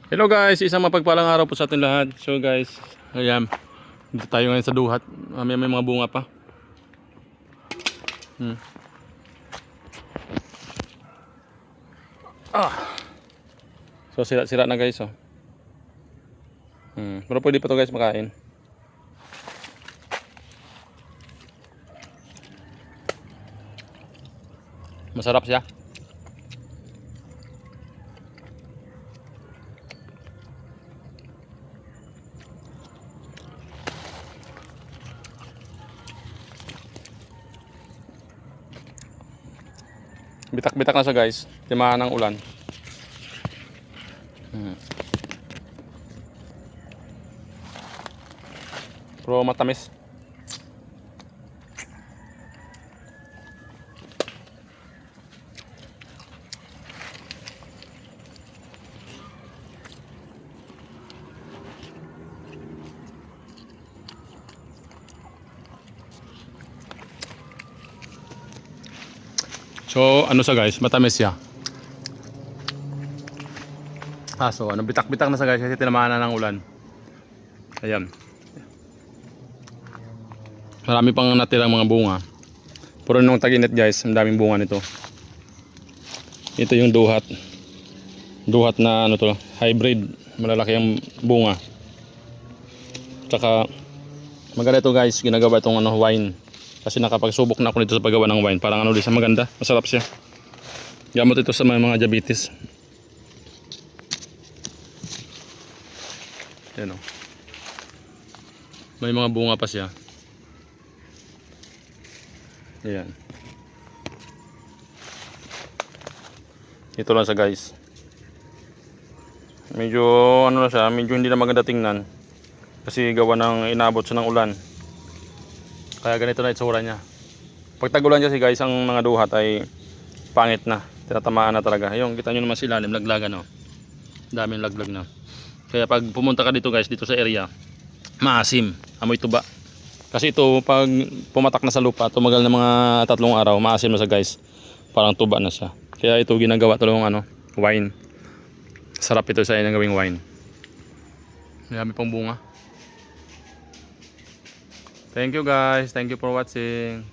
Hello guys, isang mapagpalang araw po sa ating lahat. So guys, ayan, dito tayo ngayon sa duhat. May mga bunga pa. So sira-sira na guys, oh. Pero pwede pa to guys makain. Masarap siya. Bitak-bitak na siya guys. Timahan ng ulan. Pero matamis. So ano siya guys, matamis siya. So ano, bitak-bitak na siya guys kasi tinamaan na ng ulan. Ayan. Marami pang natirang mga bunga. Pero nung tag-init guys, ang daming bunga nito. Ito yung duhat. Duhat na ano to, hybrid. Malalaki ang bunga. Tsaka maganda ito guys, ginagawa itong ano, wine. Kasi nakapagsubok na ako nito sa paggawa ng wine. Parang ano din siya, maganda, masarap siya. Gamot ito sa mga diabetes. Yan o. May mga bunga pa siya. Ayan. Ito lang siya guys. Medyo ano na siya, medyo hindi na maganda tingnan. Kasi gawa ng inabot siya ng ulan. Kaya ganito na itsura niya. Pag tagulan kasi guys, ang mga duhat ay pangit na. Tinatamaan na talaga. Ayun, kita nyo naman sa ilalim, laglagan, no? Daming laglag na. Kaya pag pumunta ka dito guys, dito sa area, maasim, amoy tuba. Kasi ito, pag pumatak na sa lupa, tumagal na mga 3 araw, maasim na siya guys. Parang tuba na siya. Kaya ito ginagawa talagang ano, wine. Sarap ito sa inang gawing wine. Marami pang bunga. Thank you guys. Thank you for watching.